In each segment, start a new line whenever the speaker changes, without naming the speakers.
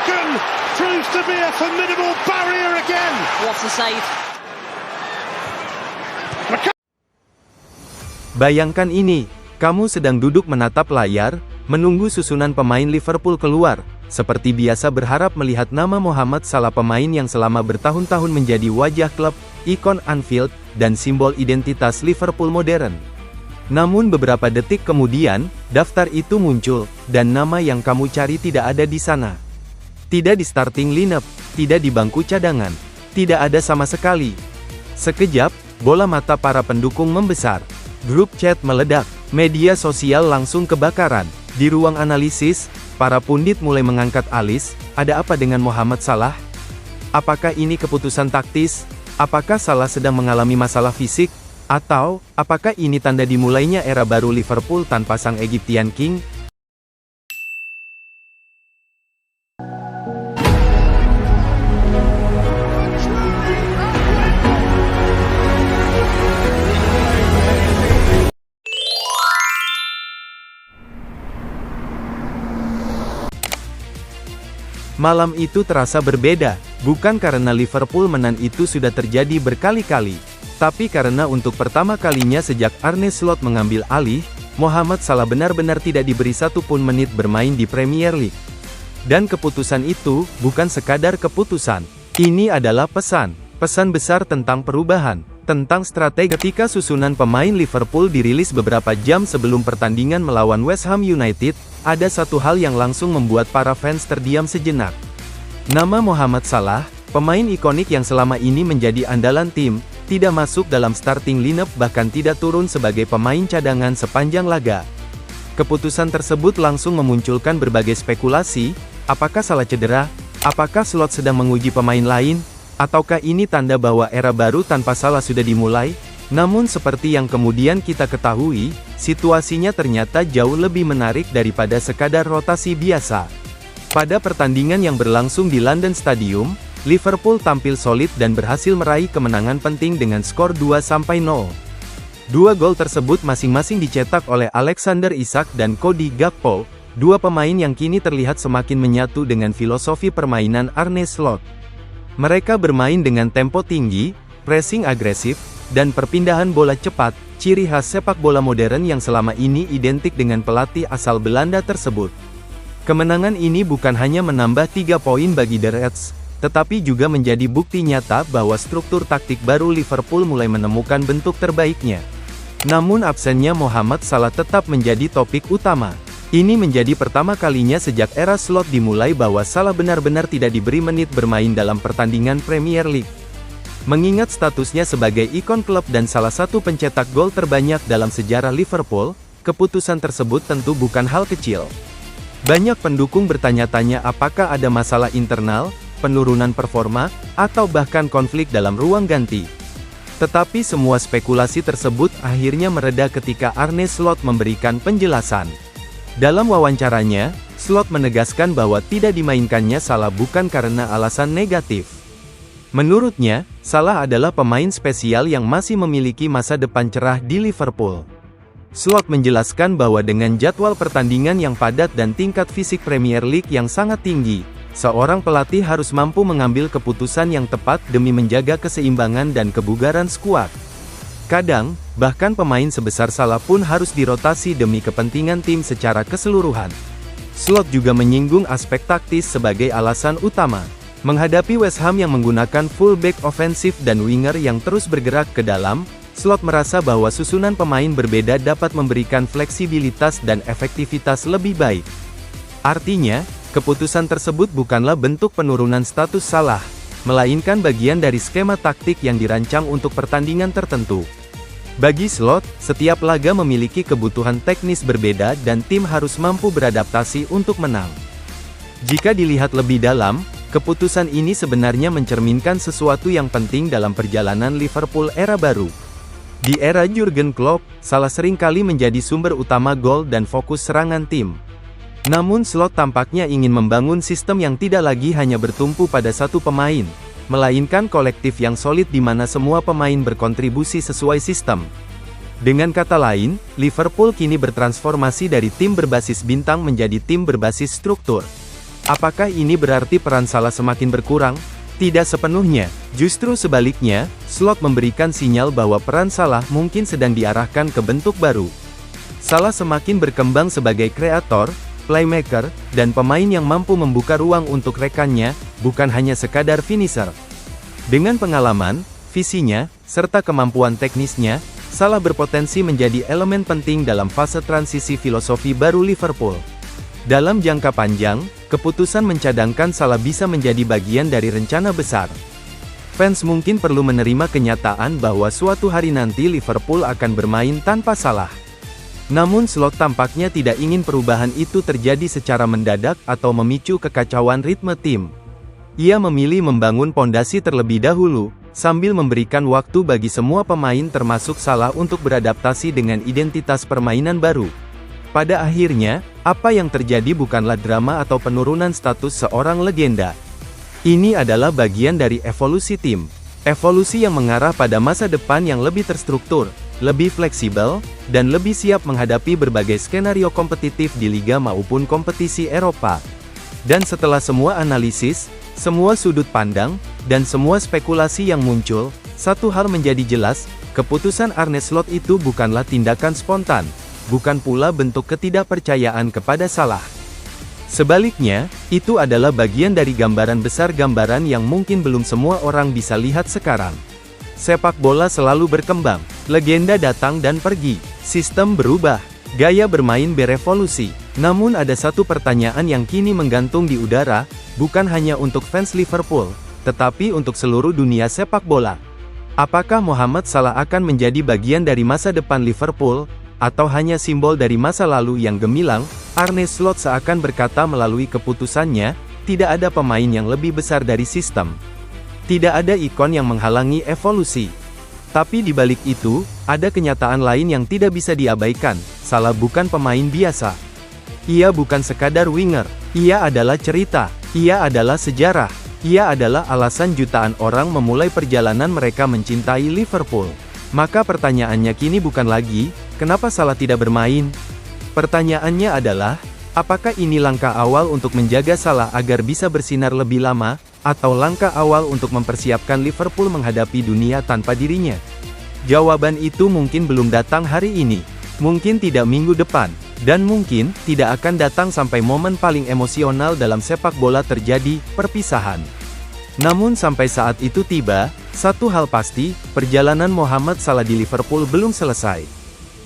Morgan proves to be a formidable barrier again.
What a save.
Bayangkan ini, kamu sedang duduk menatap layar, menunggu susunan pemain Liverpool keluar, seperti biasa berharap melihat nama Mohamed Salah, pemain yang selama bertahun-tahun menjadi wajah klub, ikon Anfield, dan simbol identitas Liverpool modern. Namun beberapa detik kemudian, daftar itu muncul, dan nama yang kamu cari tidak ada di sana. Tidak di starting lineup, tidak di bangku cadangan, tidak ada sama sekali. Sekejap, bola mata para pendukung membesar. Grup chat meledak, media sosial langsung kebakaran. Di ruang analisis, para pundit mulai mengangkat alis, ada apa dengan Mohamed Salah? Apakah ini keputusan taktis? Apakah Salah sedang mengalami masalah fisik? Atau, apakah ini tanda dimulainya era baru Liverpool tanpa sang Egyptian King? Malam itu terasa berbeda, bukan karena Liverpool menang itu sudah terjadi berkali-kali, tapi karena untuk pertama kalinya sejak Arne Slot mengambil alih, Mohamed Salah benar-benar tidak diberi satupun menit bermain di Premier League. Dan keputusan itu, bukan sekadar keputusan. Ini adalah pesan besar tentang perubahan, tentang strategi. Ketika susunan pemain Liverpool dirilis beberapa jam sebelum pertandingan melawan West Ham United, ada satu hal yang langsung membuat para fans terdiam sejenak. Nama Mohamed Salah, pemain ikonik yang selama ini menjadi andalan tim, tidak masuk dalam starting lineup, bahkan tidak turun sebagai pemain cadangan sepanjang laga. Keputusan tersebut langsung memunculkan berbagai spekulasi, apakah Salah cedera? Apakah Slot sedang menguji pemain lain? Ataukah ini tanda bahwa era baru tanpa Salah sudah dimulai? Namun seperti yang kemudian kita ketahui, situasinya ternyata jauh lebih menarik daripada sekadar rotasi biasa. Pada pertandingan yang berlangsung di London Stadium, Liverpool tampil solid dan berhasil meraih kemenangan penting dengan skor 2-0. Dua gol tersebut masing-masing dicetak oleh Alexander Isak dan Cody Gakpo, dua pemain yang kini terlihat semakin menyatu dengan filosofi permainan Arne Slot. Mereka bermain dengan tempo tinggi, pressing agresif, dan perpindahan bola cepat, ciri khas sepak bola modern yang selama ini identik dengan pelatih asal Belanda tersebut. Kemenangan ini bukan hanya menambah 3 poin bagi The Reds, tetapi juga menjadi bukti nyata bahwa struktur taktik baru Liverpool mulai menemukan bentuk terbaiknya. Namun absennya Mohamed Salah tetap menjadi topik utama. Ini menjadi pertama kalinya sejak era Slot dimulai bahwa Salah benar-benar tidak diberi menit bermain dalam pertandingan Premier League. Mengingat statusnya sebagai ikon klub dan salah satu pencetak gol terbanyak dalam sejarah Liverpool, keputusan tersebut tentu bukan hal kecil. Banyak pendukung bertanya-tanya apakah ada masalah internal, penurunan performa, atau bahkan konflik dalam ruang ganti. Tetapi semua spekulasi tersebut akhirnya mereda ketika Arne Slot memberikan penjelasan. Dalam wawancaranya, Slot menegaskan bahwa tidak dimainkannya Salah bukan karena alasan negatif. Menurutnya, Salah adalah pemain spesial yang masih memiliki masa depan cerah di Liverpool. Slot menjelaskan bahwa dengan jadwal pertandingan yang padat dan tingkat fisik Premier League yang sangat tinggi, seorang pelatih harus mampu mengambil keputusan yang tepat demi menjaga keseimbangan dan kebugaran skuad. Kadang, bahkan pemain sebesar Salah pun harus dirotasi demi kepentingan tim secara keseluruhan. Slot juga menyinggung aspek taktis sebagai alasan utama. Menghadapi West Ham yang menggunakan fullback ofensif dan winger yang terus bergerak ke dalam, Slot merasa bahwa susunan pemain berbeda dapat memberikan fleksibilitas dan efektivitas lebih baik. Artinya, keputusan tersebut bukanlah bentuk penurunan status Salah, melainkan bagian dari skema taktik yang dirancang untuk pertandingan tertentu. Bagi Slot, setiap laga memiliki kebutuhan teknis berbeda dan tim harus mampu beradaptasi untuk menang. Jika dilihat lebih dalam, keputusan ini sebenarnya mencerminkan sesuatu yang penting dalam perjalanan Liverpool era baru. Di era Jurgen Klopp, Salah seringkali menjadi sumber utama gol dan fokus serangan tim. Namun Slot tampaknya ingin membangun sistem yang tidak lagi hanya bertumpu pada satu pemain, melainkan kolektif yang solid di mana semua pemain berkontribusi sesuai sistem. Dengan kata lain, Liverpool kini bertransformasi dari tim berbasis bintang menjadi tim berbasis struktur. Apakah ini berarti peran Salah semakin berkurang? Tidak sepenuhnya, justru sebaliknya, Slot memberikan sinyal bahwa peran Salah mungkin sedang diarahkan ke bentuk baru. Salah semakin berkembang sebagai kreator, playmaker, dan pemain yang mampu membuka ruang untuk rekannya, bukan hanya sekadar finisher. Dengan pengalaman, visinya, serta kemampuan teknisnya, Salah berpotensi menjadi elemen penting dalam fase transisi filosofi baru Liverpool. Dalam jangka panjang, keputusan mencadangkan Salah bisa menjadi bagian dari rencana besar. Fans mungkin perlu menerima kenyataan bahwa suatu hari nanti Liverpool akan bermain tanpa Salah. Namun Slot tampaknya tidak ingin perubahan itu terjadi secara mendadak atau memicu kekacauan ritme tim. Ia memilih membangun pondasi terlebih dahulu, sambil memberikan waktu bagi semua pemain termasuk Salah untuk beradaptasi dengan identitas permainan baru. Pada akhirnya, apa yang terjadi bukanlah drama atau penurunan status seorang legenda. Ini adalah bagian dari evolusi tim. Evolusi yang mengarah pada masa depan yang lebih terstruktur, lebih fleksibel, dan lebih siap menghadapi berbagai skenario kompetitif di Liga maupun kompetisi Eropa. Dan setelah semua analisis, semua sudut pandang, dan semua spekulasi yang muncul, satu hal menjadi jelas, keputusan Arne Slot itu bukanlah tindakan spontan. Bukan pula bentuk ketidakpercayaan kepada Salah. Sebaliknya, itu adalah bagian dari gambaran besar gambaran yang mungkin belum semua orang bisa lihat sekarang. Sepak bola selalu berkembang, legenda datang dan pergi, sistem berubah, gaya bermain berevolusi. Namun ada satu pertanyaan yang kini menggantung di udara, bukan hanya untuk fans Liverpool, tetapi untuk seluruh dunia sepak bola. Apakah Mohamed Salah akan menjadi bagian dari masa depan Liverpool, atau hanya simbol dari masa lalu yang gemilang? Arne Slot seakan berkata melalui keputusannya, tidak ada pemain yang lebih besar dari sistem. Tidak ada ikon yang menghalangi evolusi. Tapi di balik itu, ada kenyataan lain yang tidak bisa diabaikan. Salah bukan pemain biasa. Ia bukan sekadar winger. Ia adalah cerita. Ia adalah sejarah. Ia adalah alasan jutaan orang memulai perjalanan mereka mencintai Liverpool. Maka pertanyaannya kini bukan lagi, kenapa Salah tidak bermain? Pertanyaannya adalah, apakah ini langkah awal untuk menjaga Salah agar bisa bersinar lebih lama, atau langkah awal untuk mempersiapkan Liverpool menghadapi dunia tanpa dirinya? Jawaban itu mungkin belum datang hari ini, mungkin tidak minggu depan, dan mungkin tidak akan datang sampai momen paling emosional dalam sepak bola terjadi, perpisahan. Namun sampai saat itu tiba, satu hal pasti, perjalanan Mohamed Salah di Liverpool belum selesai.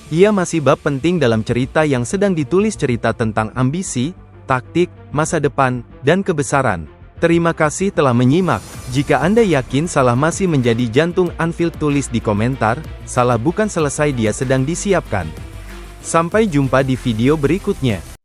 Ia masih bab penting dalam cerita yang sedang ditulis, cerita tentang ambisi, taktik, masa depan, dan kebesaran. Terima kasih telah menyimak. Jika Anda yakin Salah masih menjadi jantung Anfield, tulis di komentar, Salah bukan selesai, dia sedang disiapkan. Sampai jumpa di video berikutnya.